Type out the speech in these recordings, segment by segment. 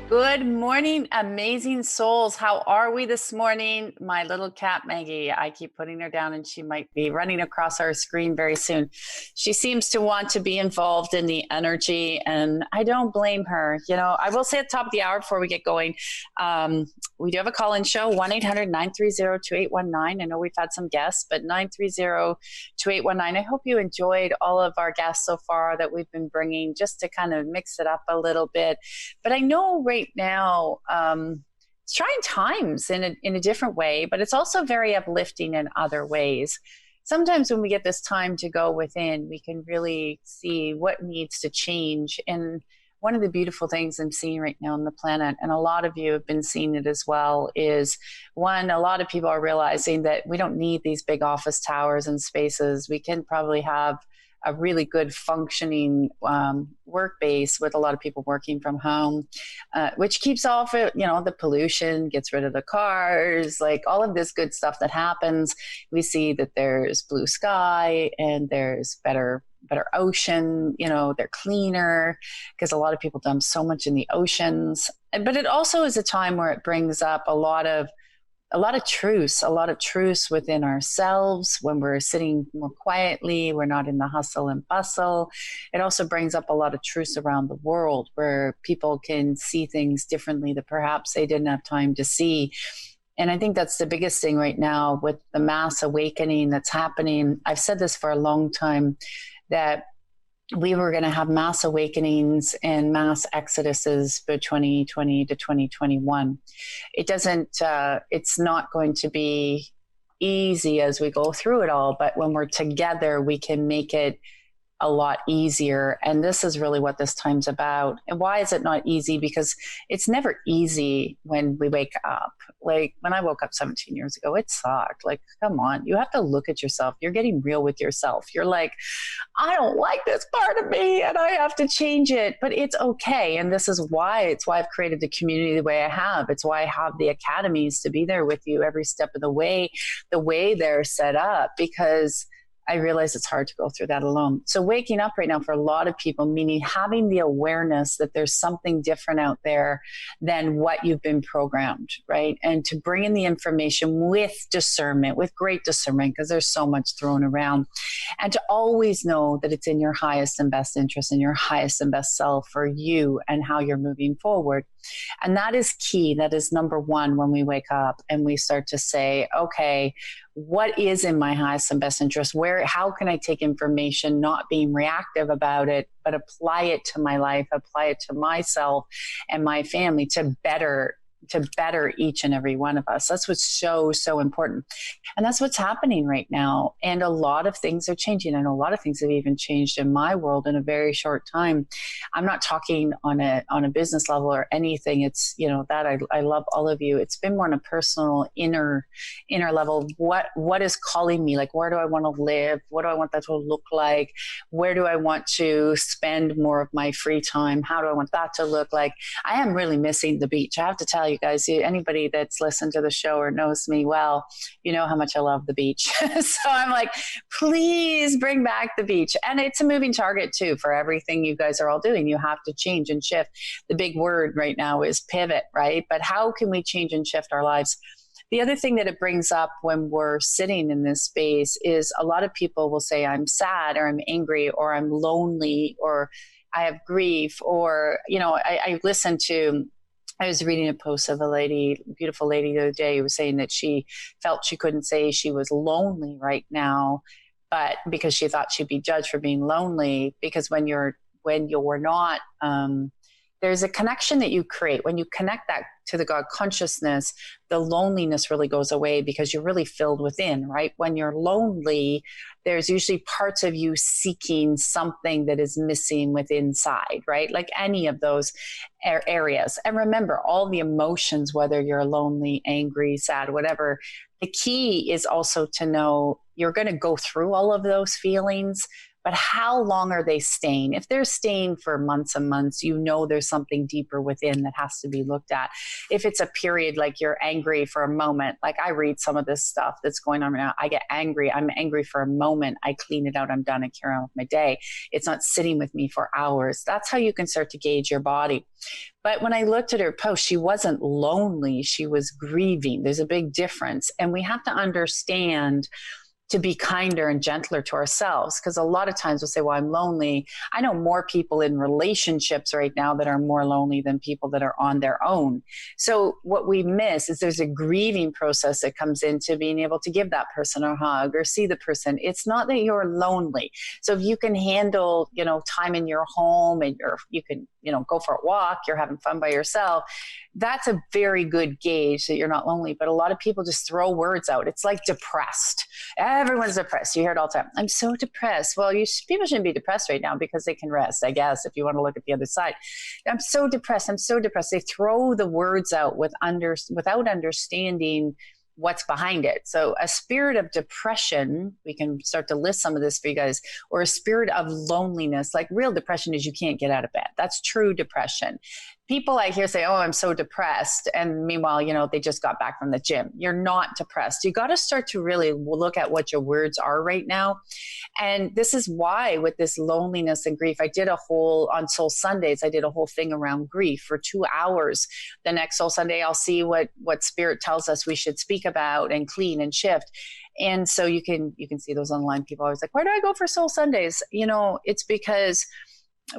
Good morning, amazing souls. How are we this morning? My little cat, Maggie, I keep putting her down and she might be running across our screen very soon. She seems to want to be involved in the energy, and I don't blame her. I will say at the top of the hour before we get going, we do have a call in show 1-800-930-2819. I know we've had some guests, but 930-2819. I hope you enjoyed all of our guests so far that we've been bringing just to kind of mix it up a little bit. But I know right now, it's trying times in a different way, but it's also very uplifting in other ways. Sometimes when we get this time to go within, we can really see what needs to change. And one of the beautiful things I'm seeing right now on the planet, and a lot of you have been seeing it as well, is one, a lot of people are realizing that we don't need these big office towers and spaces. We can probably have a really good functioning work base with a lot of people working from home, which keeps off the pollution, gets rid of the cars, like all of this good stuff that happens. We see that there's blue sky and there's better ocean, they're cleaner because a lot of people dump so much in the oceans. But it also is a time where it brings up a lot of truce within ourselves when we're sitting more quietly. We're not in the hustle and bustle. It also brings up a lot of truce around the world where people can see things differently that perhaps they didn't have time to see. And I think that's the biggest thing right now with the mass awakening that's happening. I've said this for a long time, that we were going to have mass awakenings and mass exoduses for 2020 to 2021. It's not going to be easy as we go through it all, but when we're together, we can make it a lot easier. And this is really what this time's about. And why is it not easy? Because it's never easy when we wake up. Like when I woke up 17 years ago, it sucked. Like, come on, you have to look at yourself. You're getting real with yourself. You're like, I don't like this part of me and I have to change it, but it's okay. And this is why, I've created the community the way I have. It's why I have the academies to be there with you every step of the way they're set up, because I realize it's hard to go through that alone. So waking up right now for a lot of people, meaning having the awareness that there's something different out there than what you've been programmed, right? And to bring in the information with discernment, with great discernment, because there's so much thrown around. And to always know that it's in your highest and best interest and your highest and best self for you and how you're moving forward. And that is key. That is number one when we wake up and we start to say, okay, what is in my highest and best interest? How can I take information, not being reactive about it, but apply it to my life, apply it to myself and my family to better each and every one of us. That's what's so important. And that's what's happening right now. And a lot of things are changing. And a lot of things have even changed in my world in a very short time. I'm not talking on a business level or anything. It's, that I love all of you. It's been more on a personal inner level. What is calling me? Like, where do I want to live? What do I want that to look like? Where do I want to spend more of my free time? How do I want that to look like? I am really missing the beach. I have to tell you guys, anybody that's listened to the show or knows me well, you know how much I love the beach. So I'm like, please bring back the beach. And it's a moving target too for everything you guys are all doing. You have to change and shift. The big word right now is pivot, right? But how can we change and shift our lives? The other thing that it brings up when we're sitting in this space is a lot of people will say, I'm sad or I'm angry or I'm lonely or I have grief, or, I was reading a post of a beautiful lady the other day who was saying that she felt she couldn't say she was lonely right now, but because she thought she'd be judged for being lonely, because when you're not, there's a connection that you create. When you connect that to the God consciousness, the loneliness really goes away because you're really filled within, right? When you're lonely, there's usually parts of you seeking something that is missing within inside, right? Like any of those areas. And remember, all the emotions, whether you're lonely, angry, sad, whatever, the key is also to know you're going to go through all of those feelings, but how long are they staying? If they're staying for months and months, there's something deeper within that has to be looked at. If it's a period, like you're angry for a moment, like I read some of this stuff that's going on right now, I get angry. I'm angry for a moment. I clean it out. I'm done. I carry on with my day. It's not sitting with me for hours. That's how you can start to gauge your body. But when I looked at her post, she wasn't lonely. She was grieving. There's a big difference. And we have to understand to be kinder and gentler to ourselves. Because a lot of times we'll say, well, I'm lonely. I know more people in relationships right now that are more lonely than people that are on their own. So what we miss is there's a grieving process that comes into being able to give that person a hug or see the person. It's not that you're lonely. So if you can handle, time in your home and you can, go for a walk, you're having fun by yourself, that's a very good gauge that you're not lonely. But a lot of people just throw words out. It's like depressed. Everyone's depressed. You hear it all the time. I'm so depressed. Well, people shouldn't be depressed right now because they can rest, I guess, if you want to look at the other side. I'm so depressed. I'm so depressed. They throw the words out without understanding what's behind it. So a spirit of depression, we can start to list some of this for you guys, or a spirit of loneliness. Like real depression is you can't get out of bed. That's true depression. People I hear say, oh, I'm so depressed. And meanwhile, they just got back from the gym. You're not depressed. You got to start to really look at what your words are right now. And this is why with this loneliness and grief, on Soul Sundays, I did a whole thing around grief for 2 hours. The next Soul Sunday, I'll see what Spirit tells us we should speak about and clean and shift. And so you can see those online. People always like, why do I go for Soul Sundays? It's because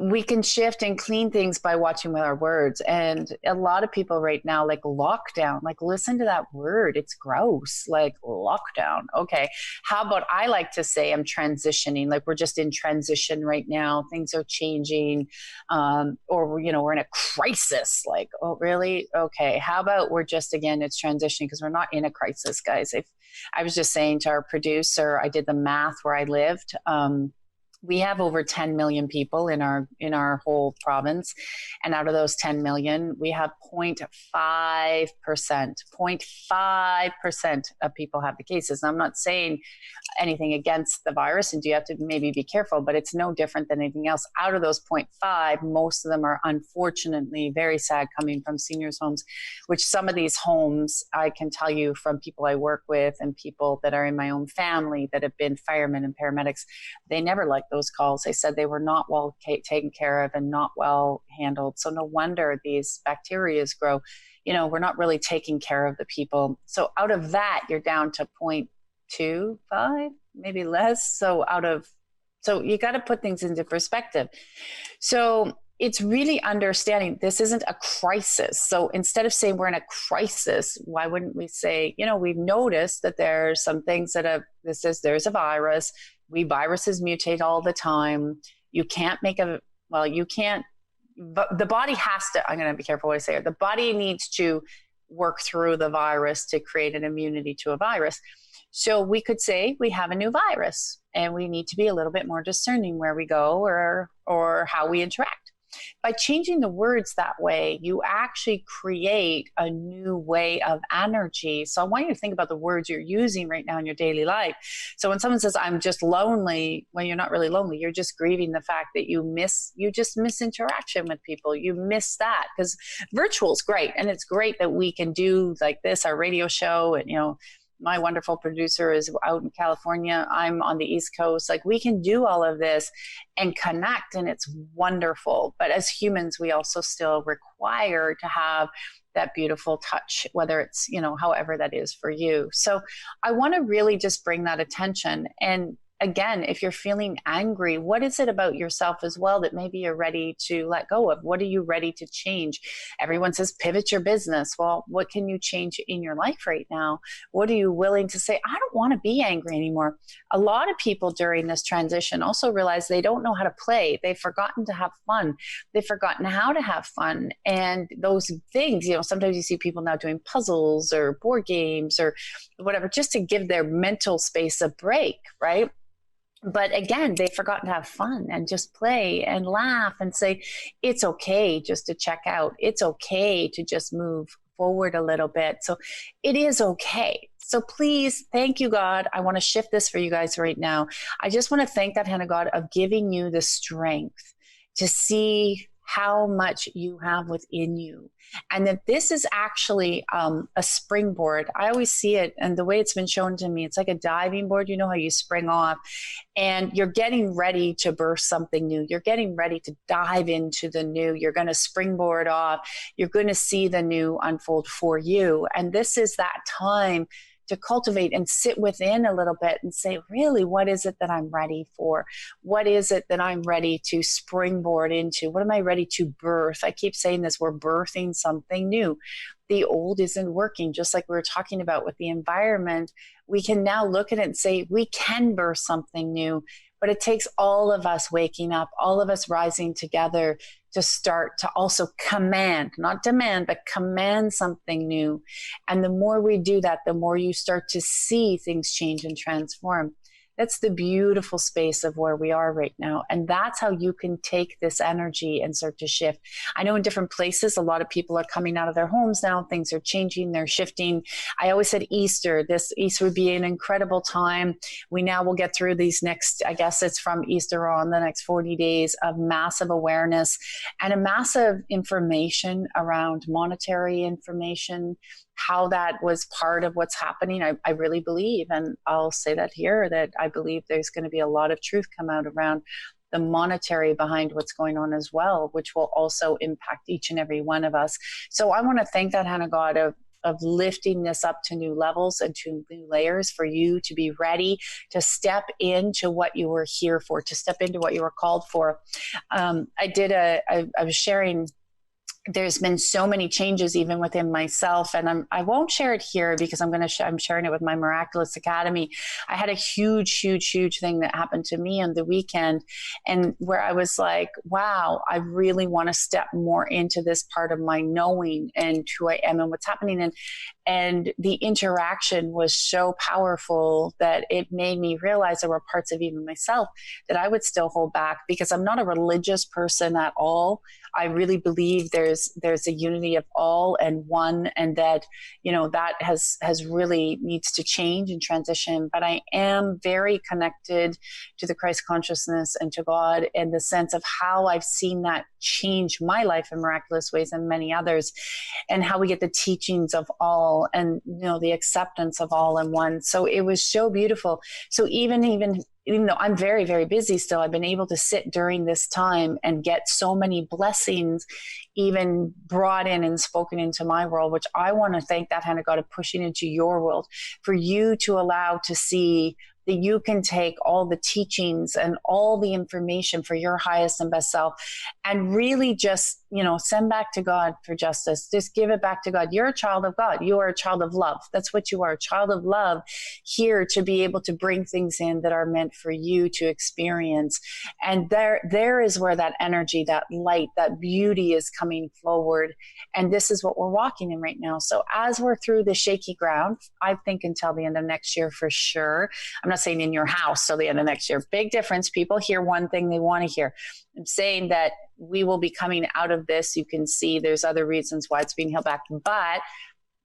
we can shift and clean things by watching with our words. And a lot of people right now, like lockdown, like listen to that word. It's gross, like lockdown. Okay. How about I like to say I'm transitioning, like we're just in transition right now. Things are changing. Or, we're in a crisis. Like, oh, really? Okay. How about we're just, again, it's transitioning because we're not in a crisis, guys. I was just saying to our producer, I did the math where I lived. We have over 10 million people in our whole province. And out of those 10 million, we have 0.5% of people have the cases. And I'm not saying anything against the virus, and you have to maybe be careful, but it's no different than anything else. Out of those 0.5, most of them are unfortunately very sad, coming from seniors' homes, which some of these homes, I can tell you from people I work with and people that are in my own family that have been firemen and paramedics, they never liked those calls. They said they were not well taken care of and not well handled. So no wonder these bacteria grow. We're not really taking care of the people. So out of that, you're down to 0.25, maybe less. So you got to put things into perspective. So it's really understanding this isn't a crisis. So instead of saying we're in a crisis, why wouldn't we say, we've noticed that there's some things there's a virus. Viruses mutate all the time. You can't the body has to, I'm going to be careful what I say here. The body needs to work through the virus to create an immunity to a virus. So we could say we have a new virus and we need to be a little bit more discerning where we go or how we interact. By changing the words that way, you actually create a new way of energy. So I want you to think about the words you're using right now in your daily life. So when someone says, I'm just lonely, well, you're not really lonely. You're just grieving the fact that you just miss interaction with people. You miss that because virtual is great. And it's great that we can do like this, our radio show, and, my wonderful producer is out in California. I'm on the East Coast. Like we can do all of this and connect, and it's wonderful. But as humans, we also still require to have that beautiful touch, whether it's, however that is for you. So I want to really just bring that attention. And again, if you're feeling angry, what is it about yourself as well that maybe you're ready to let go of? What are you ready to change? Everyone says pivot your business. Well, what can you change in your life right now? What are you willing to say? I don't want to be angry anymore. A lot of people during this transition also realize they don't know how to play. They've forgotten to have fun. They've forgotten how to have fun. And those things, sometimes you see people now doing puzzles or board games or whatever, just to give their mental space a break, right? But again, they've forgotten to have fun and just play and laugh and say, it's okay just to check out. It's okay to just move forward a little bit. So it is okay. So please, thank you, God. I want to shift this for you guys right now. I just want to thank that hand of God of giving you the strength to see how much you have within you. And that this is actually a springboard. I always see it, and the way it's been shown to me, it's like a diving board. You know how you spring off and you're getting ready to birth something new. You're getting ready to dive into the new. You're going to springboard off. You're going to see the new unfold for you. And this is that time to cultivate and sit within a little bit and say, really, what is it that I'm ready for? What is it that I'm ready to springboard into? What am I ready to birth? I keep saying this, we're birthing something new. The old isn't working, just like we were talking about with the environment. We can now look at it and say, we can birth something new, but it takes all of us waking up, all of us rising together to start to also command, not demand, but command something new. And the more we do that, the more you start to see things change and transform. That's the beautiful space of where we are right now. And that's how you can take this energy and start to shift. I know in different places, a lot of people are coming out of their homes now. Things are changing, they're shifting. I always said Easter would be an incredible time. We now will get through these next, I guess it's from Easter on, the next 40 days of massive awareness and a massive information around monetary information, how that was part of what's happening. I really believe, and I'll say that here, that I believe there's going to be a lot of truth come out around the monetary behind what's going on as well, which will also impact each and every one of us. So I want to thank that hand of God of lifting this up to new levels and to new layers for you to be ready to step into what you were here for, to step into what you were called for. I was sharing, there's been so many changes even within myself, and I won't share it here because I'm sharing it with my Miraculous Academy. I had a huge thing that happened to me on the weekend, and where I was like, wow, I really want to step more into this part of my knowing and who I am and what's happening. And the interaction was so powerful that it made me realize there were parts of even myself that I would still hold back, because I'm not a religious person at all. I really believe there's a unity of all and one, and that, that has really needs to change and transition. But I am very connected to the Christ consciousness and to God, in the sense of how I've seen that change my life in miraculous ways and many others, and how we get the teachings of all, and the acceptance of all in one. So it was so beautiful. So even though I'm very, very busy still, I've been able to sit during this time and get so many blessings even brought in and spoken into my world, which I want to thank that hand of God of pushing into your world, for you to allow to see that you can take all the teachings and all the information for your highest and best self and really just, send back to God for justice. Just give it back to God. You're a child of God. You are a child of love. That's what you are, a child of love, here to be able to bring things in that are meant for you to experience. And there is where that energy, that light, that beauty is coming forward. And this is what we're walking in right now. So as we're through the shaky ground, I think until the end of next year for sure. I'm not saying in your house till the end of next year. Big difference. People hear one thing they want to hear. I'm saying that we will be coming out of this. You can see there's other reasons why it's being held back, but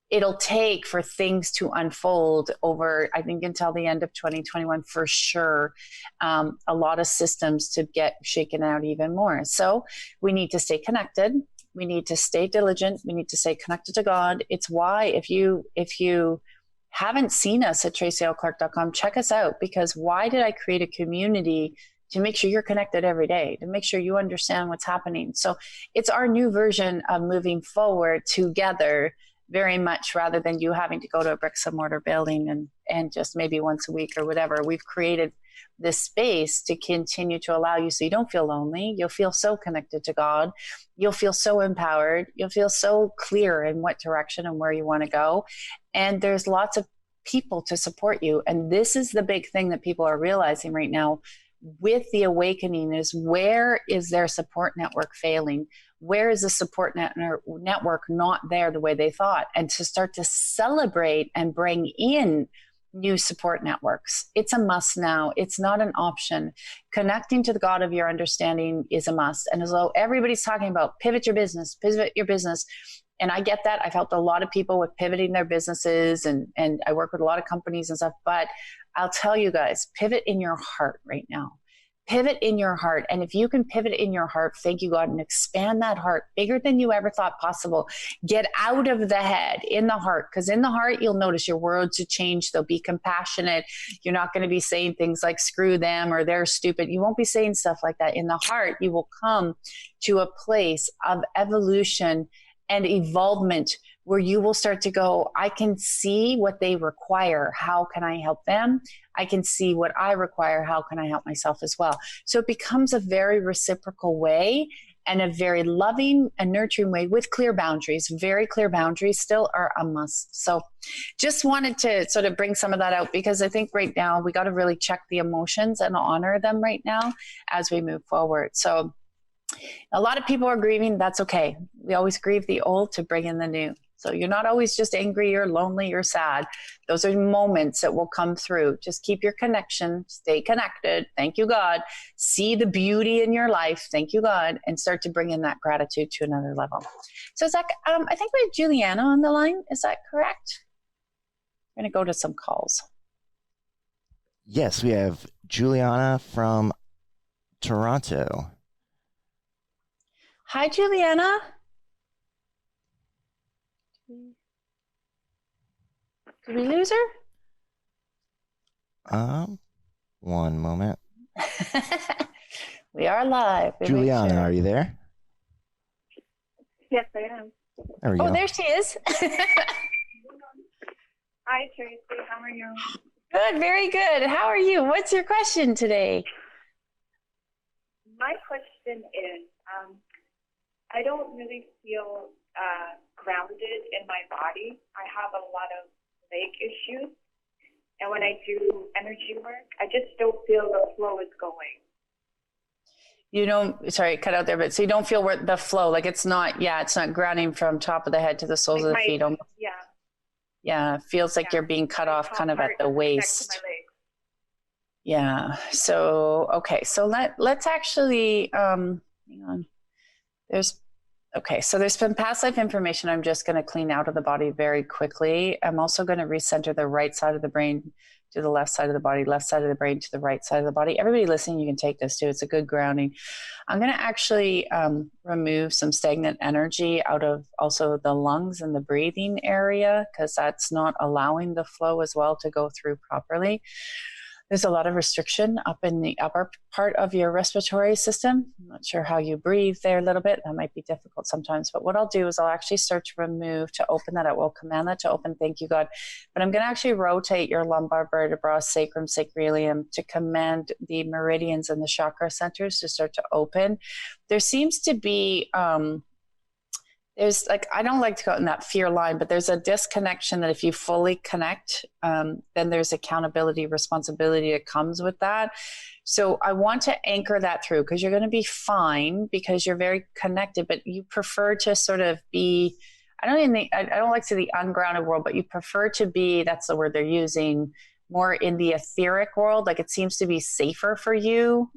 it'll take for things to unfold over, I think, until the end of 2021 for sure. A lot of systems to get shaken out even more. So we need to stay connected. We need to stay diligent. We need to stay connected to God. It's why if you haven't seen us at tracylclark.com, check us out, because why did I create a community? To make sure you're connected every day, to make sure you understand what's happening. So it's our new version of moving forward together, very much, rather than you having to go to a bricks and mortar building and just maybe once a week or whatever. We've created this space to continue to allow you, so you don't feel lonely. You'll feel so connected to God. You'll feel so empowered. You'll feel so clear in what direction and where you want to go. And there's lots of people to support you. And this is the big thing that people are realizing right now with the awakening, is where is their support network failing? Where is the support network not there the way they thought? And to start to celebrate and bring in new support networks. It's a must now. It's not an option. Connecting to the God of your understanding is a must. And as though everybody's talking about pivot your business, and I get that. I've helped a lot of people with pivoting their businesses, and I work with a lot of companies and stuff, but I'll tell you guys, pivot in your heart right now. Pivot in your heart. And if you can pivot in your heart, thank you, God, and expand that heart bigger than you ever thought possible. Get out of the head, in the heart, because in the heart, you'll notice your words will change. They'll be compassionate. You're not going to be saying things like screw them or they're stupid. You won't be saying stuff like that. In the heart, you will come to a place of evolution and evolvement where you will start to go, I can see what they require. How can I help them? I can see what I require. How can I help myself as well? So it becomes a very reciprocal way and a very loving and nurturing way with clear boundaries. Very clear boundaries still are a must. So just wanted to sort of bring some of that out, because I think right now we got to really check the emotions and honor them right now as we move forward. So a lot of people are grieving. That's okay. We always grieve the old to bring in the new. So you're not always just angry or lonely or sad. Those are moments that will come through. Just keep your connection, stay connected. Thank you, God. See the beauty in your life. Thank you, God. And start to bring in that gratitude to another level. So Zach, I think we have Juliana on the line. Is that correct? I'm going to go to some calls. Yes, we have Juliana from Toronto. Hi, Juliana. Did we lose her? One moment. We are live. Juliana, are you there? Yes, I am. There we go. Oh, there she is. Hi, Tracy. How are you? Good, very good. How are you? What's your question today? My question is, I don't really feel grounded in my body. I have a lot of leg issues. And when I do energy work, I just don't feel the flow is going. You don't, sorry, cut out there, but so you don't feel where the flow, like it's not grounding from top of the head to the soles of the feet. Almost. Yeah. Yeah. It feels like you're being cut off kind of at the waist. Yeah. So, okay. So let's actually, hang on. So there's been past life information I'm just going to clean out of the body very quickly. I'm also going to recenter the right side of the brain to the left side of the body, left side of the brain to the right side of the body. Everybody listening, you can take this too. It's a good grounding. I'm going to actually remove some stagnant energy out of also the lungs and the breathing area, because that's not allowing the flow as well to go through properly. There's a lot of restriction up in the upper part of your respiratory system. I'm not sure how you breathe there a little bit. That might be difficult sometimes. But what I'll do is I'll actually start to remove, to open that up. We'll command that to open. Thank you, God. But I'm going to actually rotate your lumbar vertebra, sacrum, sacroilium, to command the meridians and the chakra centers to start to open. There seems to be... there's like, I don't like to go in that fear line, but there's a disconnection that if you fully connect, then there's accountability, responsibility that comes with that. So I want to anchor that through, because you're going to be fine because you're very connected, but you prefer to sort of be, I don't like to say the ungrounded world, but you prefer to be, that's the word they're using, more in the etheric world. Like it seems to be safer for you.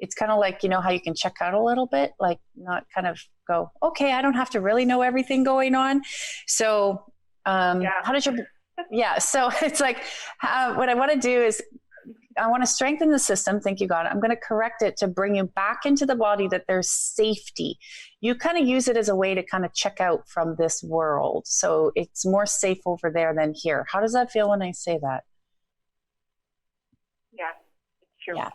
It's kind of like, you know, how you can check out a little bit, like not kind of go, okay, I don't have to really know everything going on. So how did so it's like, what I want to do is I want to strengthen the system. Thank you, God. I'm going to correct it to bring you back into the body, that there's safety. You kind of use it as a way to kind of check out from this world. So it's more safe over there than here. How does that feel when I say that? Yeah, it's true. Yeah.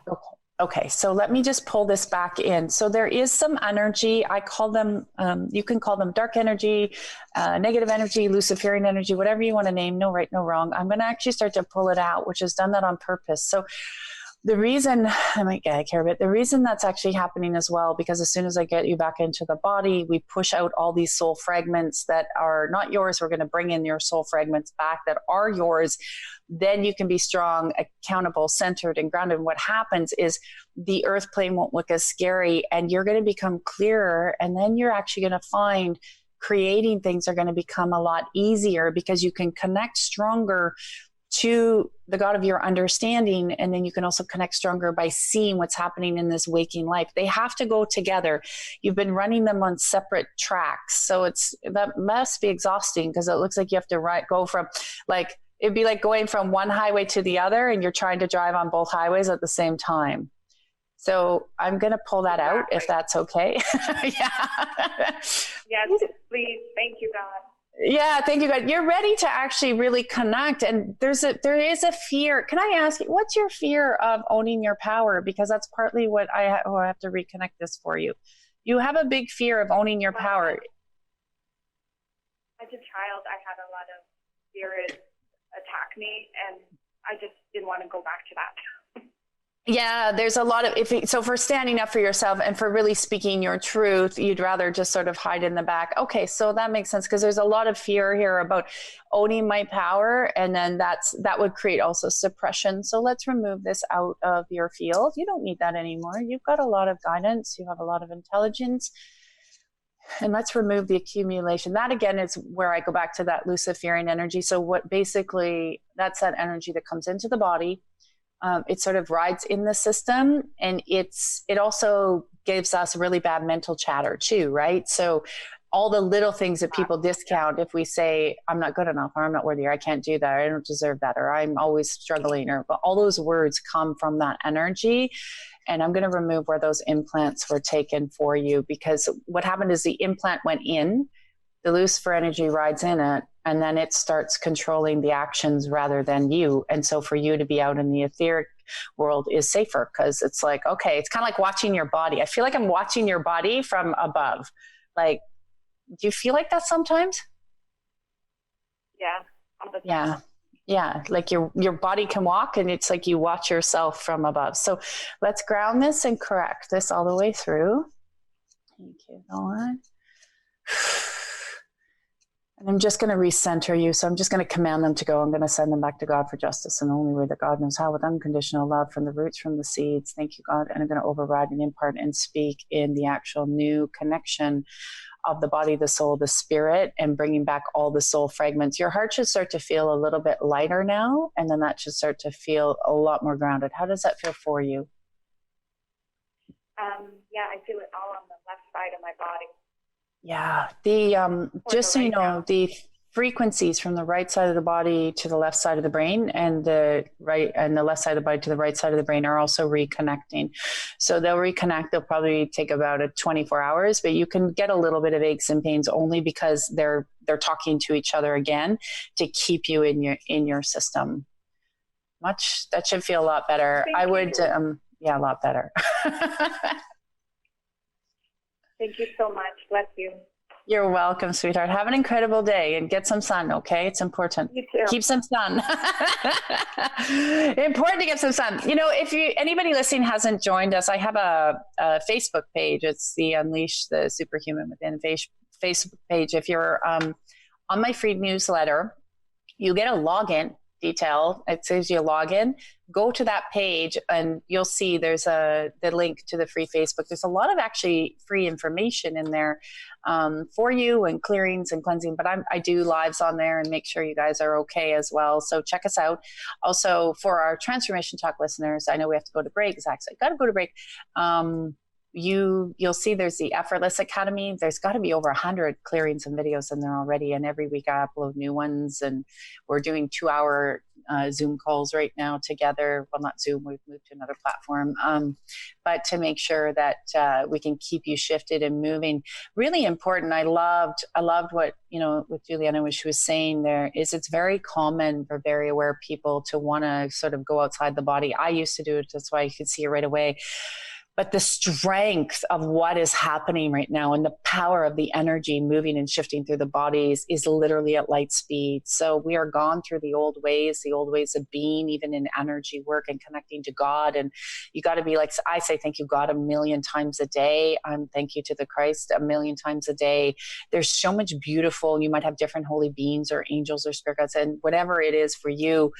Okay, so let me just pull this back in. So there is some energy. I call them, you can call them dark energy, negative energy, Luciferian energy, whatever you want to name. No right, no wrong. I'm going to actually start to pull it out, which has done that on purpose. So the reason, I might get a care of it, the reason that's actually happening as well, because as soon as I get you back into the body, we push out all these soul fragments that are not yours. We're going to bring in your soul fragments back that are yours. Then you can be strong, accountable, centered, and grounded. And what happens is the earth plane won't look as scary, and you're going to become clearer. And then you're actually going to find creating things are going to become a lot easier, because you can connect stronger to the God of your understanding. And then you can also connect stronger by seeing what's happening in this waking life. They have to go together. You've been running them on separate tracks. So that must be exhausting, because it looks like you have to go from, like, it'd be like going from one highway to the other and you're trying to drive on both highways at the same time. So I'm going to pull that out if that's okay. Yeah. Yes, please. Thank you, God. Yeah, thank you, God. You're ready to actually really connect. And there is a fear. Can I ask you, what's your fear of owning your power? Because that's partly what I have to reconnect this for you. You have a big fear of owning your power. As a child, I had a lot of spirits attack me, and I just didn't want to go back to that. Yeah, there's a lot of, so for standing up for yourself and for really speaking your truth, you'd rather just sort of hide in the back. Okay, so that makes sense, because there's a lot of fear here about owning my power, and then that would create also suppression. So let's remove this out of your field. You don't need that anymore. You've got a lot of guidance. You have a lot of intelligence. And let's remove the accumulation. That again is where I go back to that Luciferian energy. So what basically, that's that energy that comes into the body. It sort of rides in the system, and it also gives us really bad mental chatter too, right? So all the little things that people discount, if we say, I'm not good enough, or I'm not worthy, or I can't do that, or I don't deserve that, or I'm always struggling, but all those words come from that energy. And I'm going to remove where those implants were taken for you, because what happened is the implant went in, the Lucifer energy rides in it, and then it starts controlling the actions rather than you. And so for you to be out in the etheric world is safer, because it's like, okay, it's kind of like watching your body. I feel like I'm watching your body from above. Like, do you feel like that sometimes? Yeah. Yeah. Like your body can walk, and it's like you watch yourself from above. So let's ground this and correct this all the way through. Thank you. Go on. And I'm just going to recenter you. So I'm just going to command them to go. I'm going to send them back to God for justice in the only way that God knows how, with unconditional love from the roots, from the seeds. Thank you, God. And I'm going to override and impart and speak in the actual new connection of the body, the soul, the spirit, and bringing back all the soul fragments. Your heart should start to feel a little bit lighter now, and then that should start to feel a lot more grounded. How does that feel for you? Yeah, I feel it all on the left side of my body. Yeah, just so you know, the frequencies from the right side of the body to the left side of the brain, and the left side of the body to the right side of the brain are also reconnecting. So they'll reconnect. They'll probably take about 24 hours, but you can get a little bit of aches and pains only because they're talking to each other again to keep you in your system. That should feel a lot better. Thank you. Yeah, a lot better. Thank you so much. Bless you. You're welcome, sweetheart. Have an incredible day and get some sun, okay? It's important. You too. Keep some sun. Important to get some sun. You know, if anybody listening hasn't joined us, I have a Facebook page. It's the Unleash the Superhuman Within Facebook page. If you're on my free newsletter, you get a login detail. It says you log in. Go to that page and you'll see there's the link to the free Facebook. There's a lot of actually free information in there for you, and clearings and cleansing. But I do lives on there and make sure you guys are okay as well. So check us out. Also, for our Transformation Talk listeners, I know we have to go to break. Zach said, got to go to break. You'll see there's the Effortless Academy. There's got to be over 100 clearings and videos in there already, and every week I upload new ones, and we're doing 2-hour Zoom calls right now together. Well, not Zoom, we've moved to another platform, but to make sure that we can keep you shifted and moving. Really important. I loved what, with Juliana, what she was saying there is it's very common for very aware people to want to sort of go outside the body. I used to do it. That's why you could see it right away. But the strength of what is happening right now and the power of the energy moving and shifting through the bodies is literally at light speed. So we are gone through the old ways of being, even in energy work and connecting to God. And you got to be like, I say, thank you, God, 1,000,000 times a day. Thank you to the Christ 1,000,000 times a day. There's so much beautiful, you might have different holy beings or angels or spirit guides, and whatever it is for you.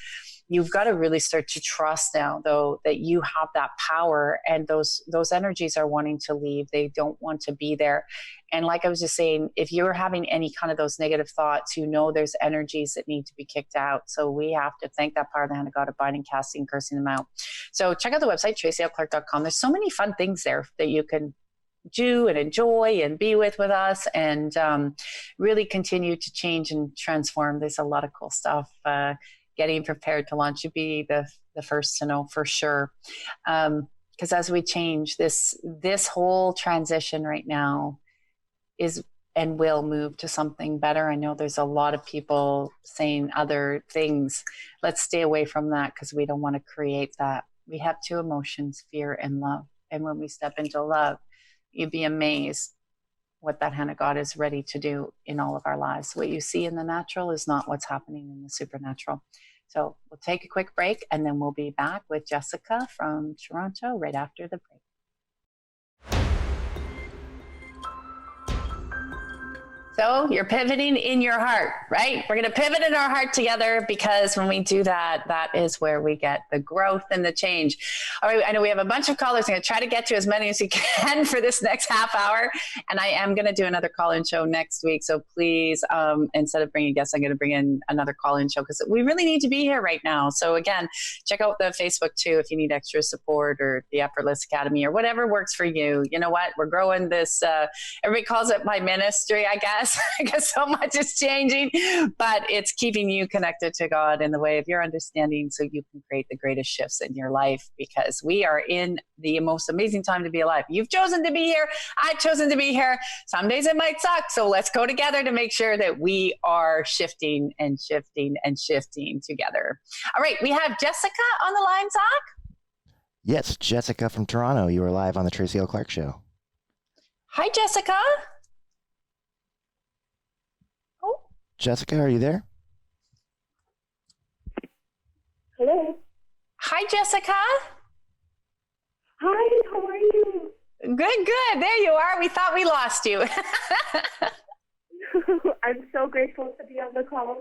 you've got to really start to trust now, though, that you have that power, and those energies are wanting to leave. They don't want to be there. And like I was just saying, if you're having any kind of those negative thoughts, there's energies that need to be kicked out. So we have to thank that power of the hand of God of binding, casting, cursing them out. So check out the website, tracylclark.com. There's so many fun things there that you can do and enjoy and be with us, and really continue to change and transform. There's a lot of cool stuff. Getting prepared to launch, you'd be the first to know for sure. Because as we change, this whole transition right now is and will move to something better. I know there's a lot of people saying other things. Let's stay away from that, because we don't want to create that. We have two emotions, fear and love. And when we step into love, you'd be amazed what that hand of God is ready to do in all of our lives. What you see in the natural is not what's happening in the supernatural. So we'll take a quick break, and then we'll be back with Jessica from Toronto right after the break. So you're pivoting in your heart, right? We're going to pivot in our heart together, because when we do that, that is where we get the growth and the change. All right. I know we have a bunch of callers. I'm going to try to get to as many as we can for this next half hour. And I am going to do another call-in show next week. So please, instead of bringing guests, I'm going to bring in another call-in show, because we really need to be here right now. So again, check out the Facebook too, if you need extra support, or the Effortless Academy, or whatever works for you. You know what? We're growing this. Everybody calls it my ministry, I guess. Because so much is changing, but it's keeping you connected to God in the way of your understanding, so you can create the greatest shifts in your life, because we are in the most amazing time to be alive. You've chosen to be here. I've chosen to be here. Some days it might suck. So let's go together to make sure that we are shifting and shifting and shifting together. All right. We have Jessica on the line, Zach. Yes, Jessica from Toronto. You are live on the Tracy L Clark Show. Hi, Jessica. Jessica, are you there? Hello. Hi, Jessica. Hi, how are you? Good. There you are. We thought we lost you. I'm so grateful to be on the call.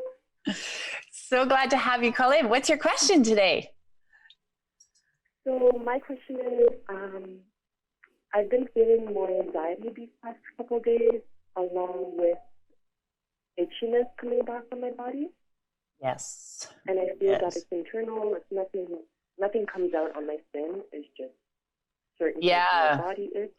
So glad to have you call in. What's your question today? So my question is, I've been feeling more anxiety these past couple of days, along with itchiness coming back on my body. Yes. And I feel that it's internal. It's nothing comes out on my skin. It's just certain parts of my body itch.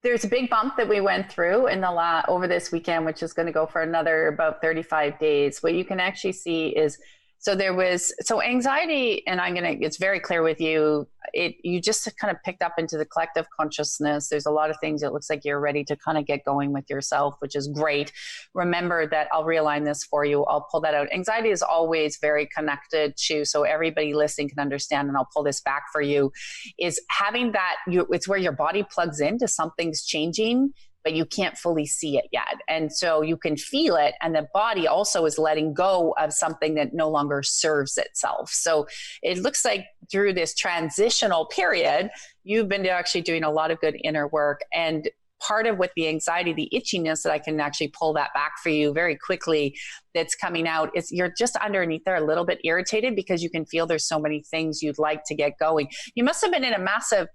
There's a big bump that we went through in the over this weekend, which is going to go for another about 35 days. What you can actually see is, so anxiety, and it's very clear with you, you just kind of picked up into the collective consciousness. There's a lot of things. It looks like you're ready to kind of get going with yourself, which is great. Remember that I'll realign this for you. I'll pull that out. Anxiety is always very connected to, so everybody listening can understand, and I'll pull this back for you, is having that, it's where your body plugs into something's changing, but you can't fully see it yet. And so you can feel it, and the body also is letting go of something that no longer serves itself. So it looks like through this transitional period, you've been actually doing a lot of good inner work. And part of with the anxiety, the itchiness, that I can actually pull that back for you very quickly, that's coming out, is you're just underneath there a little bit irritated, because you can feel there's so many things you'd like to get going. You must have been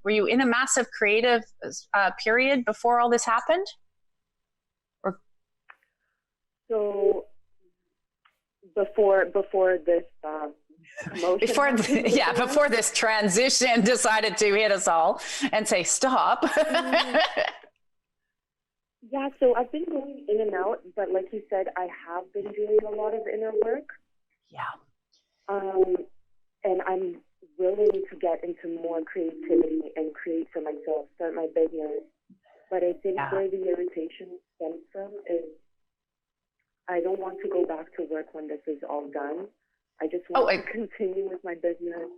were you in a massive creative period before all this happened? Or so before this before this transition decided to hit us all and say stop. Yeah, so I've been going in and out, but like you said, I have been doing a lot of inner work. Yeah. And I'm willing to get into more creativity and create for myself, start my business. But I think where the irritation stems from is I don't want to go back to work when this is all done. I just want to continue with my business.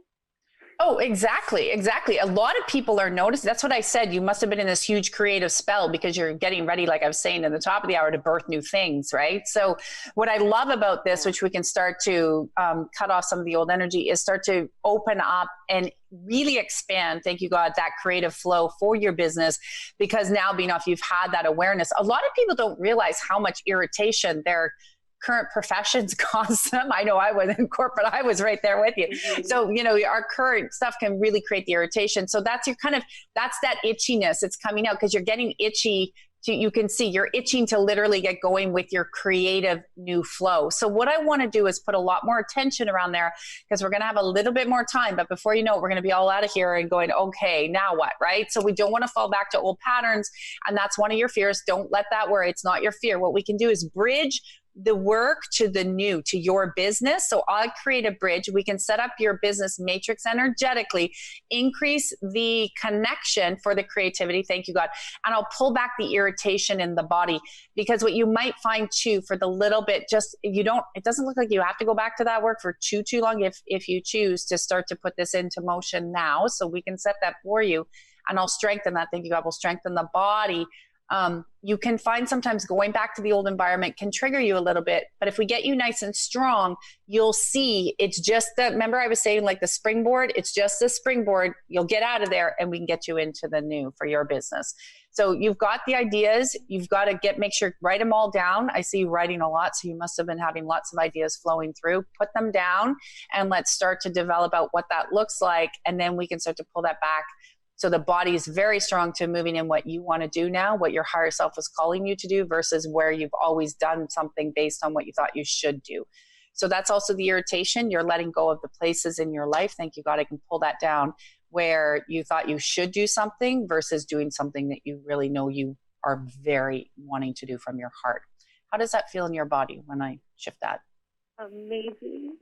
Oh, exactly. A lot of people are noticing. That's what I said. You must have been in this huge creative spell, because you're getting ready, like I was saying in the top of the hour, to birth new things, right? So what I love about this, which we can start to cut off some of the old energy, is start to open up and really expand, thank you God, that creative flow for your business. Because now, being off, you've had that awareness. A lot of people don't realize how much irritation they're current professions cause them. I know I was in corporate, I was right there with you. Mm-hmm. So, our current stuff can really create the irritation. So that's that's that itchiness. It's coming out because you're getting itchy. You can see you're itching to literally get going with your creative new flow. So what I want to do is put a lot more attention around there, because we're going to have a little bit more time, but before you know it, we're going to be all out of here and going, okay, now what, right? So we don't want to fall back to old patterns. And that's one of your fears. Don't let that worry. It's not your fear. What we can do is bridge the work to the new, to your business. So I'll create a bridge. We can set up your business matrix energetically, increase the connection for the creativity. Thank you, God. And I'll pull back the irritation in the body, because what you might find too, for the little bit, it doesn't look like you have to go back to that work for too long if you choose to start to put this into motion now. So we can set that for you, and I'll strengthen that. Thank you, God. We'll strengthen the body. You can find sometimes going back to the old environment can trigger you a little bit, but if we get you nice and strong, you'll see it's just remember I was saying like the springboard, it's just the springboard. You'll get out of there and we can get you into the new for your business. So you've got the ideas, you've got to make sure, write them all down. I see you writing a lot, so you must have been having lots of ideas flowing through. Put them down and let's start to develop out what that looks like. And then we can start to pull that back. So the body is very strong to moving in what you want to do now, what your higher self is calling you to do, versus where you've always done something based on what you thought you should do. So that's also the irritation. You're letting go of the places in your life. Thank you, God. I can pull that down, where you thought you should do something versus doing something that you really know you are very wanting to do from your heart. How does that feel in your body when I shift that? Amazing.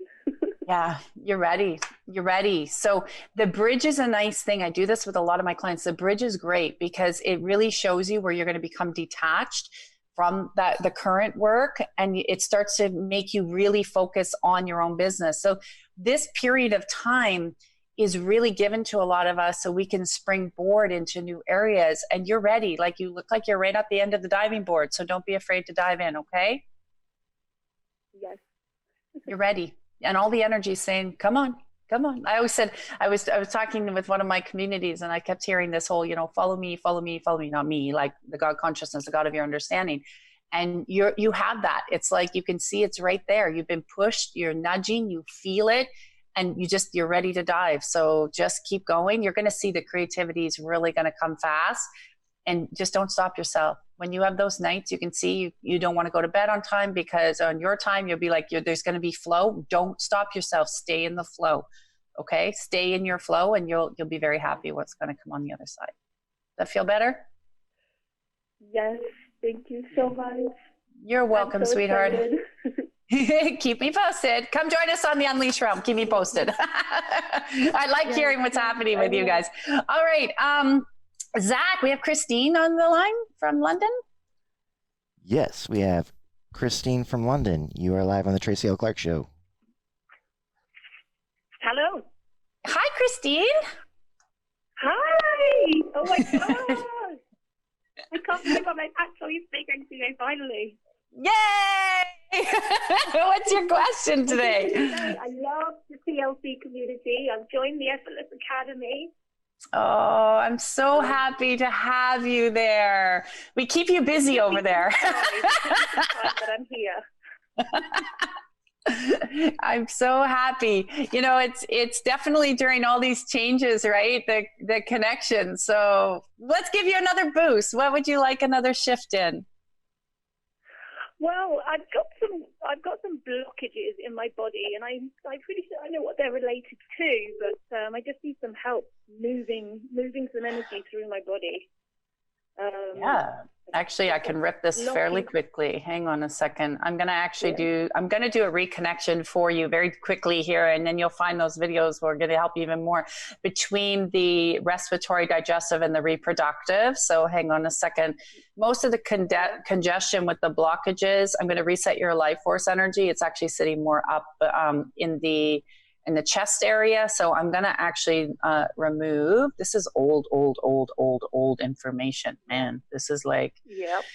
Yeah, you're ready. You're ready. So the bridge is a nice thing. I do this with a lot of my clients. The bridge is great because it really shows you where you're going to become detached from the current work, and it starts to make you really focus on your own business. So this period of time is really given to a lot of us so we can springboard into new areas, and you're ready. Like, you look like you're right at the end of the diving board. So don't be afraid to dive in. Okay. Yes. You're ready. And all the energy is saying, come on, come on. I always said, I was talking with one of my communities, and I kept hearing this whole, follow me, follow me, follow me, not me, like the God consciousness, the God of your understanding. And you have that. It's like, you can see it's right there. You've been pushed, you're nudging, you feel it, and you're ready to dive. So just keep going. You're going to see the creativity is really going to come fast, and just don't stop yourself. When you have those nights, you can see you don't want to go to bed on time, because on your time, you'll be like, there's going to be flow. Don't stop yourself. Stay in the flow. Okay. Stay in your flow, and you'll be very happy what's going to come on the other side. Does that feel better? Yes. Thank you so much. You're welcome, sweetheart. Excited. Keep me posted. Come join us on the Unleashed Realm. Keep me posted. I like hearing what's happening with you guys. All right. Zach, we have Christine on the line from London. Yes, we have Christine from London. You are live on the Tracy L Clark Show. Hello. Hi, Christine. Hi. Oh my God. I can't believe I'm actually speaking to you finally. Yay! What's your question today? I love the TLC community. I've joined the Effortless Academy. Oh, I'm so happy to have you there. We keep you busy over there. But I'm here. I'm so happy. It's definitely during all these changes, right? The connection. So let's give you another boost. What would you like another shift in? Well, I've got some blockages in my body, and I don't know what they're related to, but I just need some help moving some energy through my body. Yeah, actually, I can rip this fairly quickly. Hang on a second. I'm going to do a reconnection for you very quickly here, and then you'll find those videos where we're going to help you even more between the respiratory, digestive, and the reproductive. So hang on a second. Most of the congestion with the blockages, I'm going to reset your life force energy. It's actually sitting more up in the chest area. So I'm going to actually remove, this is old information, man. This is like, yep.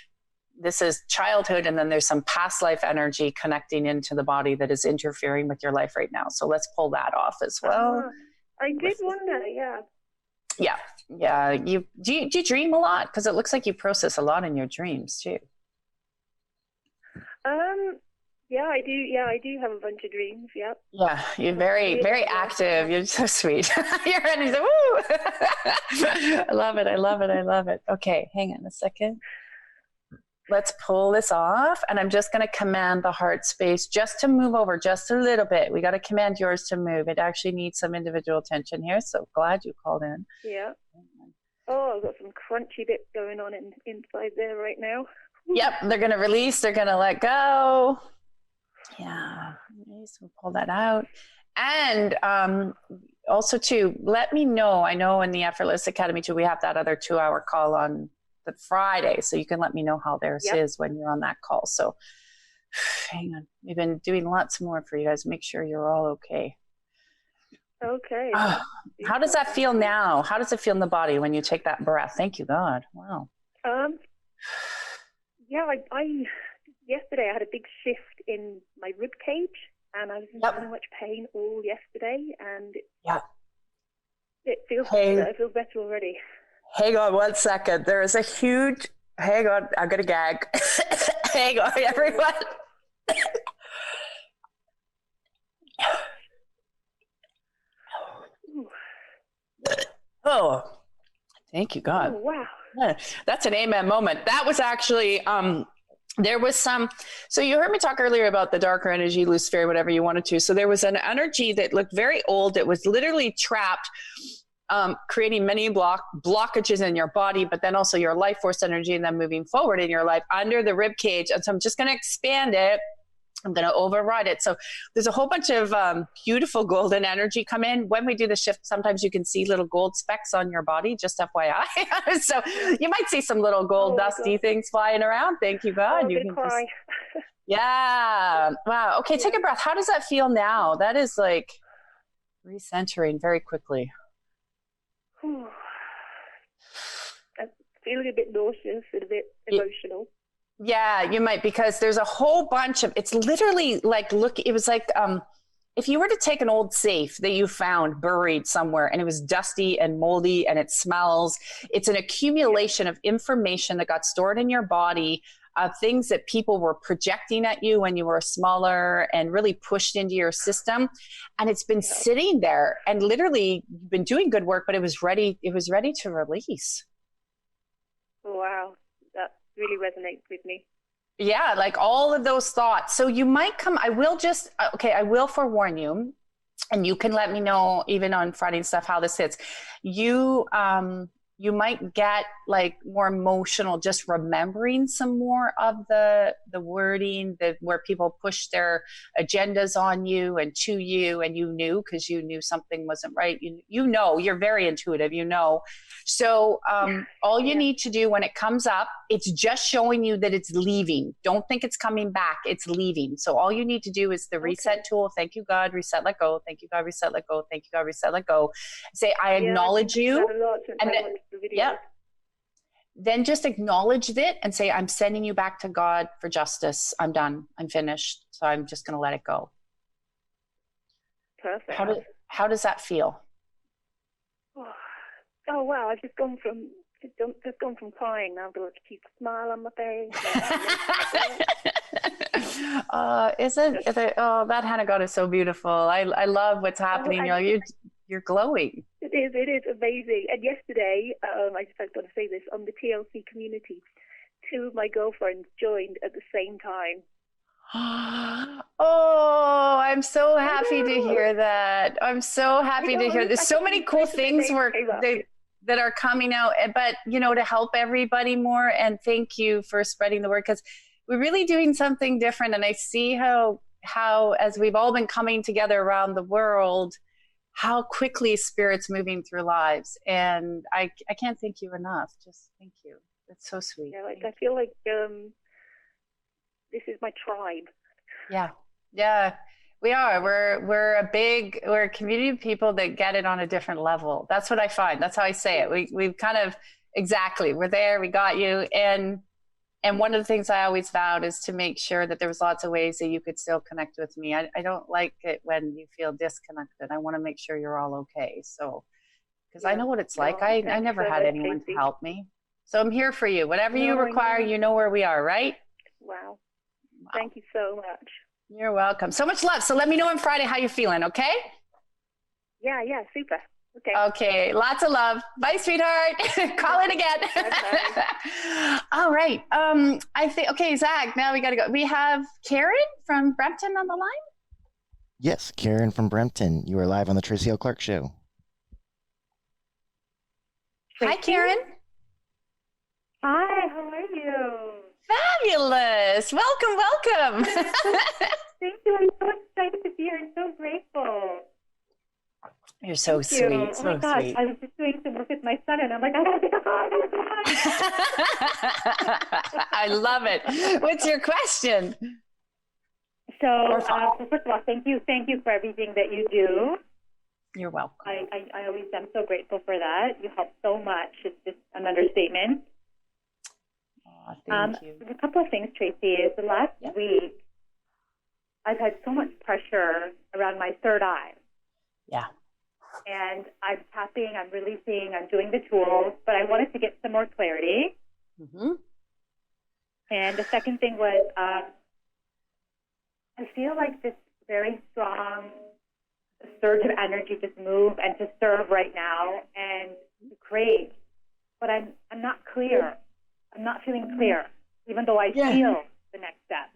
This is childhood. And then there's some past life energy connecting into the body that is interfering with your life right now. So let's pull that off as well. I did wonder, yeah. Yeah. Do you dream a lot? Because it looks like you process a lot in your dreams too. Yeah, I do. Yeah, I do have a bunch of dreams. Yep. Yeah, you're very, very active. You're so sweet. You're ready to woo. I love it. I love it. I love it. Okay, hang on a second. Let's pull this off. And I'm just going to command the heart space just to move over just a little bit. We got to command yours to move. It actually needs some individual attention here. So glad you called in. Yeah. Oh, I've got some crunchy bits going on inside there right now. Yep, they're going to release. They're going to let go. Yeah, nice. We'll pull that out. And also, too, let me know. I know in the Effortless Academy, too, we have that other 2-hour call on the Friday. So you can let me know how theirs is when you're on that call. So hang on. We've been doing lots more for you guys. Make sure you're all okay. Okay. How does that feel now? How does it feel in the body when you take that breath? Thank you, God. Wow. Yeah, I yesterday I had a big shift in my rib cage, and I was in so much pain all yesterday, and it feels better. It feels better already. Hang on 1 second. There is a huge. Hang on, I'm gonna gag. Hang on, everyone. Oh, thank you, God. Oh, wow. Yeah, that's an amen moment. That was actually, there was some, so you heard me talk earlier about the darker energy, Lucifer, whatever you wanted to. So there was an energy that looked very old. It was literally trapped, creating many blockages in your body, but then also your life force energy, and then moving forward in your life under the rib cage. And so I'm just going to expand it. I'm going to override it. So there's a whole bunch of beautiful golden energy come in. When we do the shift, sometimes you can see little gold specks on your body, just FYI. So you might see some little gold dusty things flying around. Thank you, God. Oh, you can cry. Yeah. Wow. Okay, take a breath. How does that feel now? That is like recentering very quickly. I'm feeling a bit nauseous and a bit emotional. Yeah, you might, because there's a whole bunch of, it's literally like, look, it was like, if you were to take an old safe that you found buried somewhere and it was dusty and moldy and it smells, it's an accumulation of information that got stored in your body, of things that people were projecting at you when you were smaller and really pushed into your system. And it's been sitting there, and literally you've been doing good work, but it was ready to release. Wow. That really resonates with me. Yeah, like all of those thoughts. So you might come, I will forewarn you, and you can let me know even on Friday and stuff how this hits. You might get like more emotional just remembering some more of the wording where people push their agendas on you and to you, and you knew because you knew something wasn't right. You know, you're very intuitive, you know. So all you need to do when it comes up, it's just showing you that it's leaving. Don't think it's coming back. It's leaving. So all you need to do is the reset tool. Thank you, God. Reset, let go. Thank you, God. Reset, let go. Thank you, God. Reset, let go. Say, I acknowledge you. And then just acknowledge it and say, I'm sending you back to God for justice. I'm done. I'm finished. So I'm just going to let it go. Perfect. How does that feel? Oh wow! I've just gone from crying. Now I've got to keep a smile on my face. That Hannah God is so beautiful. I love what's happening. You're glowing. It is amazing. And yesterday, I just got to say this, on the TLC community, 2 of my girlfriends joined at the same time. Oh, I'm so happy to hear that. I'm so happy to hear. There's so many cool things that are coming out, but to help everybody more. And thank you for spreading the word, because we're really doing something different. And I see how as we've all been coming together around the world, how quickly Spirit's moving through lives. And I can't thank you enough. Just thank you. It's so sweet. Yeah, I feel like this is my tribe. Yeah, we are. We're a community of people that get it on a different level. That's what I find. That's how I say it. We've kind of, exactly, we're there, we got you. And one of the things I always vowed is to make sure that there was lots of ways that you could still connect with me. I don't like it when you feel disconnected. I want to make sure you're all okay. So, because I know what it's like. I never had anyone to help me. So I'm here for you. Whatever you require, you know where we are, right? Wow. Thank you so much. You're welcome. So much love. So let me know on Friday how you're feeling, okay? Yeah, super. Okay. Okay, lots of love. Bye, sweetheart. Call in again. All right. I think, okay, Zach, now we got to go. We have Karen from Brampton on the line. Yes, Karen from Brampton. You are live on the Tracy L Clark Show. Hi, Karen. Hi, how are you? Fabulous. Welcome. Thank you. I'm so excited to be here. I'm so grateful. You're so Thank sweet. you. Oh my gosh. Sweet. I was just doing some work with my son and I'm like, I gotta take a call. I love it. What's your question? So first of all, thank you for everything that you do. You're welcome. I always am so grateful for that. You help so much. It's just an understatement. Oh, thank you. A couple of things, Tracy, is the last week I've had so much pressure around my third eye. Yeah. And I'm tapping, I'm releasing, I'm doing the tools, but I wanted to get some more clarity. Mm-hmm. And the second thing was I feel like this very strong surge of energy just move and to serve right now and to create. But I'm not clear. I'm not feeling clear, even though I feel the next step.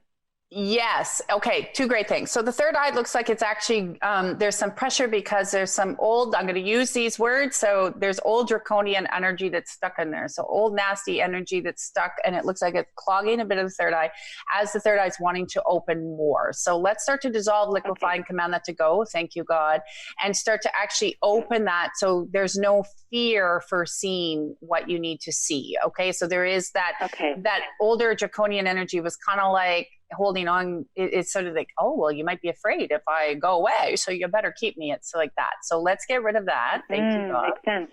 Yes. Okay. Two great things. So the third eye looks like it's actually, there's some pressure because there's some old, I'm going to use these words. So there's old draconian energy that's stuck in there. So old nasty energy that's stuck, and it looks like it's clogging a bit of the third eye as the third eye is wanting to open more. So let's start to dissolve, liquefy, and command that to go. Thank you, God. And start to actually open that. So there's no fear for seeing what you need to see. Okay. So there is that, that older draconian energy was kind of like, holding on. It's sort of like, oh, well, you might be afraid if I go away, so you better keep me. It's like that. So let's get rid of that. Thank you, God. Makes sense.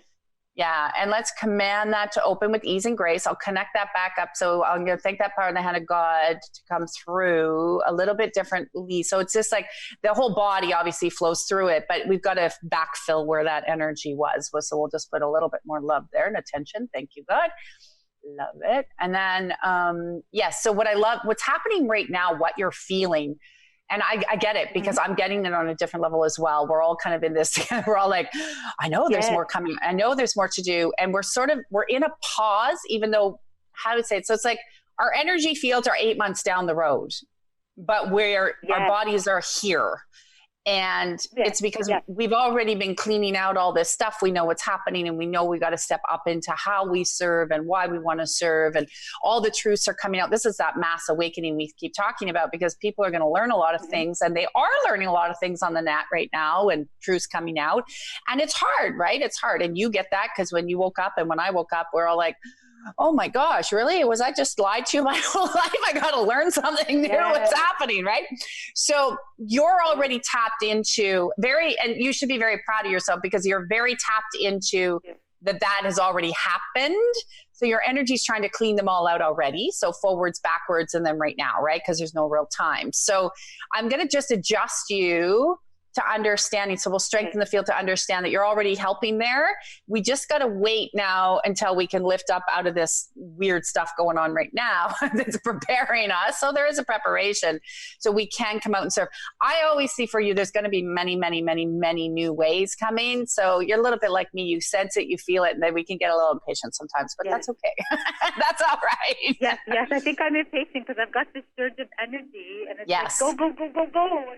Yeah. And let's command that to open with ease and grace. I'll connect that back up. So I'm going to thank that part of the hand of God to come through a little bit differently. So it's just like the whole body obviously flows through it, but we've got to backfill where that energy was. So we'll just put a little bit more love there and attention. Thank you, God. Love it. And then, yes. So what I love, what's happening right now, what you're feeling, and I get it because I'm getting it on a different level as well. We're all kind of in this, we're all like, I know there's more coming. I know there's more to do. And we're in a pause, even though, how to say it? So it's like our energy fields are 8 months down the road, but our bodies are here. And it's because we've already been cleaning out all this stuff. We know what's happening, and we know we got to step up into how we serve and why we want to serve. And all the truths are coming out. This is that mass awakening we keep talking about, because people are going to learn a lot of things, and they are learning a lot of things on the net right now, and truths coming out. And it's hard, right? It's hard. And you get that because when you woke up and when I woke up, we're all like, oh my gosh, really? Was I just lied to my whole life? I got to learn something new. What's happening, right? So you're already tapped into and you should be very proud of yourself because you're very tapped into that has already happened. So your energy is trying to clean them all out already. So forwards, backwards, and then right now, right? Because there's no real time. So I'm going to just adjust you to understanding. So we'll strengthen the field to understand that you're already helping there. We just got to wait now until we can lift up out of this weird stuff going on right now that's preparing us. So there is a preparation so we can come out and serve. I always see for you, there's going to be many, many, many, many new ways coming. So you're a little bit like me. You sense it, you feel it, and then we can get a little impatient sometimes, but that's okay. That's all right. Yes. I think I'm impatient because I've got this surge of energy and it's like, go.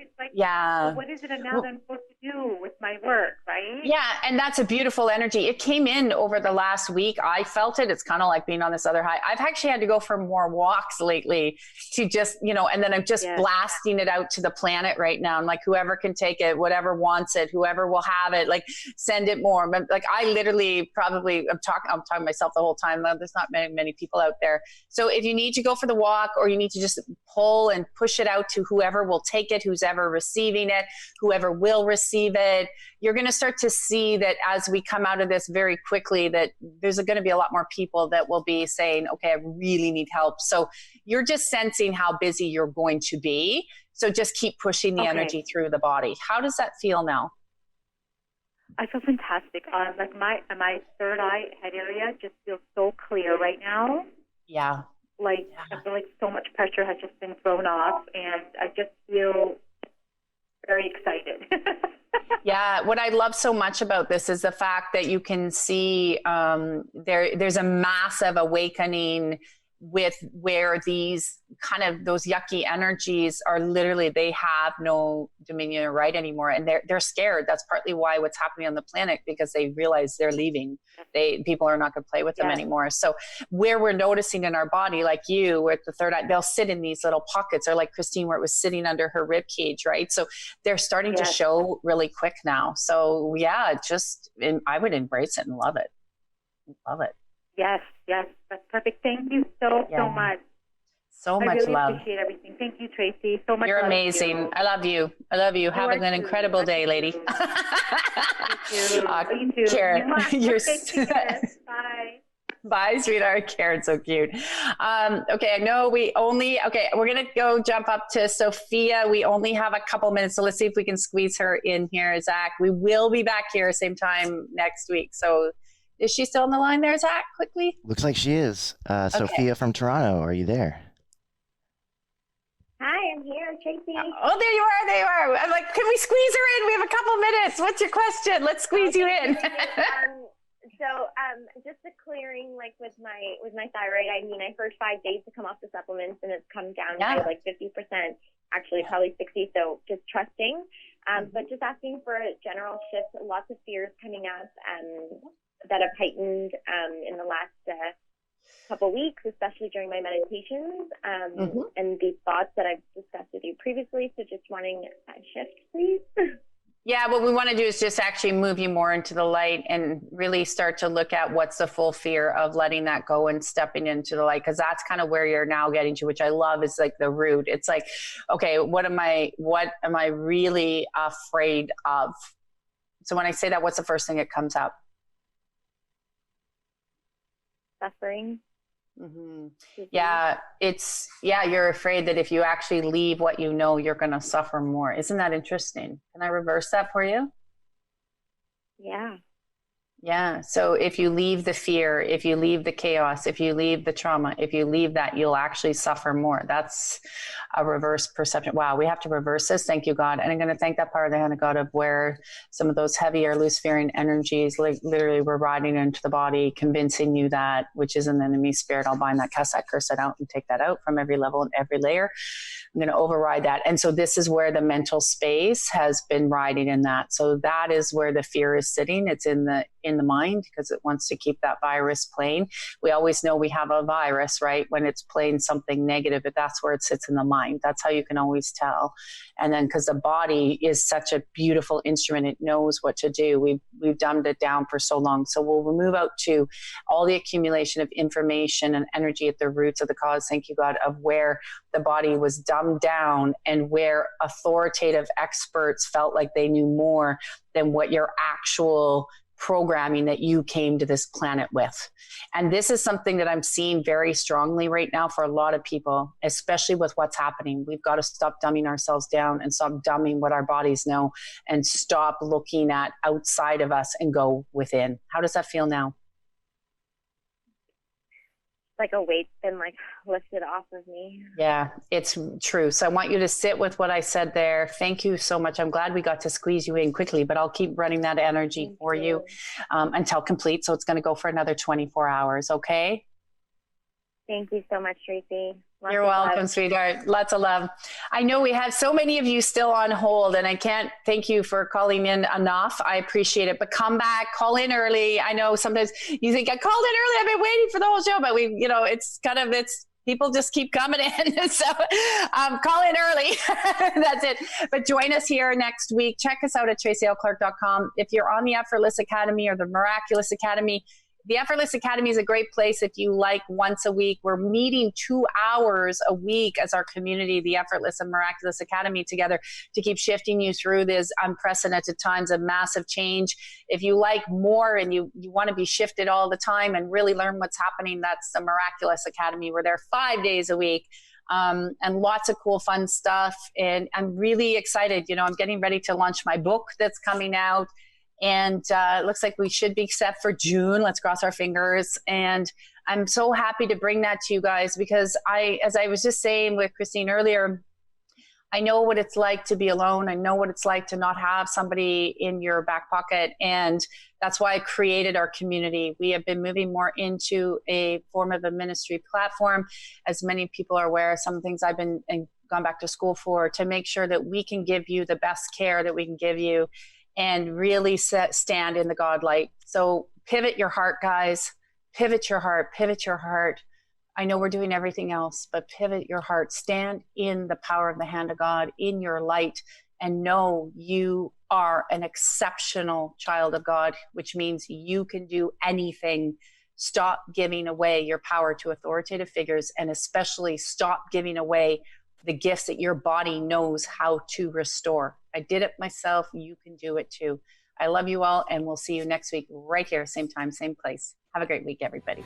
It's like, well, what is it now that I'm supposed to do with my work, right? Yeah, and that's a beautiful energy. It came in over the last week. I felt it. It's kind of like being on this other high. I've actually had to go for more walks lately to just, and then I'm just blasting it out to the planet right now. I'm like, whoever can take it, whatever wants it, whoever will have it, like send it more. But like I literally I'm talking to myself the whole time. There's not many people out there. So if you need to go for the walk or you need to just pull and push it out to whoever will take it, who's ever receiving it, whoever will receive it, you're going to start to see that as we come out of this very quickly, that there's going to be a lot more people that will be saying, okay, I really need help. So you're just sensing how busy you're going to be. So just keep pushing the energy through the body. How does that feel now? I feel fantastic. Like my third eye head area just feels so clear right now. Yeah. like I feel like so much pressure has just been thrown off, and I just feel very excited. Yeah, what I love so much about this is the fact that you can see there's a massive awakening with where these kind of those yucky energies are literally, they have no dominion or right anymore, and they're scared. That's partly why what's happening on the planet, because they realize they're leaving. People are not going to play with them anymore. So where we're noticing in our body, like you with the third eye, they'll sit in these little pockets, or like Christine where it was sitting under her rib cage, right? So they're starting to show really quick now. So yeah, I would embrace it and love it. Love it. Yes, that's perfect. Thank you so much. So much love. I love. really appreciate everything. Thank you, Tracy. So much. You're amazing. You. I love you. I love you. Have an incredible day, lady. You too. Karen, you're Bye. Bye, sweetheart. Karen's so cute. Okay, I know we're going to go jump up to Sophia. We only have a couple minutes, so let's see if we can squeeze her in here, Zach. We will be back here same time next week. So is she still on the line there, Zach, quickly? Looks like she is. Sophia from Toronto, are you there? Hi, I'm here, Tracy. Oh, there you are. I'm like, can we squeeze her in? We have a couple minutes. What's your question? Let's squeeze you in. Just a clearing, like with my thyroid. I mean, I first 5 days to come off the supplements, and it's come down by like 50%, actually probably 60. So just trusting, but just asking for a general shift. Lots of fears coming up that have heightened in the last couple weeks, especially during my meditations, and these thoughts that I've discussed with you previously. So just wanting a shift, please. Yeah, what we want to do is just actually move you more into the light and really start to look at what's the full fear of letting that go and stepping into the light, because that's kind of where you're now getting to, which I love, is like the root. It's like, okay, what am I really afraid of? So when I say that, what's the first thing that comes up? Suffering. Mm-hmm. Yeah, you're afraid that if you actually leave what you know, you're going to suffer more. Isn't that interesting? Can I reverse that for you? Yeah. So if you leave the fear, if you leave the chaos, if you leave the trauma, if you leave that, you'll actually suffer more. That's a reverse perception. Wow, we have to reverse this. Thank you, God. And I'm going to thank that part of the hand of God of where some of those heavier Luciferian energies literally were riding into the body, convincing you that, which is an enemy spirit. I'll bind that, cast that, curse that out, and take that out from every level and every layer. I'm going to override that. And so this is where the mental space has been riding in that. So that is where the fear is sitting. It's in the mind, because it wants to keep that virus playing. We always know we have a virus, right? When it's playing something negative, but that's where it sits in the mind. That's how you can always tell. And then because the body is such a beautiful instrument, it knows what to do. We've dumbed it down for so long. So we'll move out to all the accumulation of information and energy at the roots of the cause. Thank you, God, of where the body was dumbed down and where authoritative experts felt like they knew more than what your actual programming that you came to this planet with. And this is something that I'm seeing very strongly right now for a lot of people, especially with what's happening. We've got to stop dumbing ourselves down and stop dumbing what our bodies know and stop looking at outside of us and go within. How does that feel now? Like a weight's been like lifted off of me. Yeah, it's true. So I want you to sit with what I said there. Thank you so much. I'm glad we got to squeeze you in quickly, but I'll keep running that energy for you until complete. So it's going to go for another 24 hours. Okay. Thank you so much, Tracy. You're welcome, sweetheart. Lots of love. I know we have so many of you still on hold, and I can't thank you for calling in enough. I appreciate it, but come back, call in early. I know sometimes you think I called in early. I've been waiting for the whole show, but it's people just keep coming in. So call in early. That's it. But join us here next week. Check us out at tracylclark.com. If you're on the Effortless Academy or the Miraculous Academy, the Effortless Academy is a great place if you like once a week. We're meeting 2 hours a week as our community, the Effortless and Miraculous Academy, together to keep shifting you through these unprecedented times of massive change. If you like more and you want to be shifted all the time and really learn what's happening, that's the Miraculous Academy. We're there 5 days a week. And lots of cool, fun stuff. And I'm really excited. I'm getting ready to launch my book that's coming out. And it looks like we should be set for June. Let's cross our fingers. And I'm so happy to bring that to you guys because as I was just saying with Christine earlier, I know what it's like to be alone. I know what it's like to not have somebody in your back pocket. And that's why I created our community. We have been moving more into a form of a ministry platform. As many people are aware, some things I've been and gone back to school for, to make sure that we can give you the best care that we can give you and really stand in the God light. So pivot your heart, guys. Pivot your heart. Pivot your heart. I know we're doing everything else, but pivot your heart. Stand in the power of the hand of God, in your light, and know you are an exceptional child of God, which means you can do anything. Stop giving away your power to authoritative figures, and especially stop giving away the gifts that your body knows how to restore. I did it myself. You can do it too. I love you all, and we'll see you next week right here, same time, same place. Have a great week, everybody.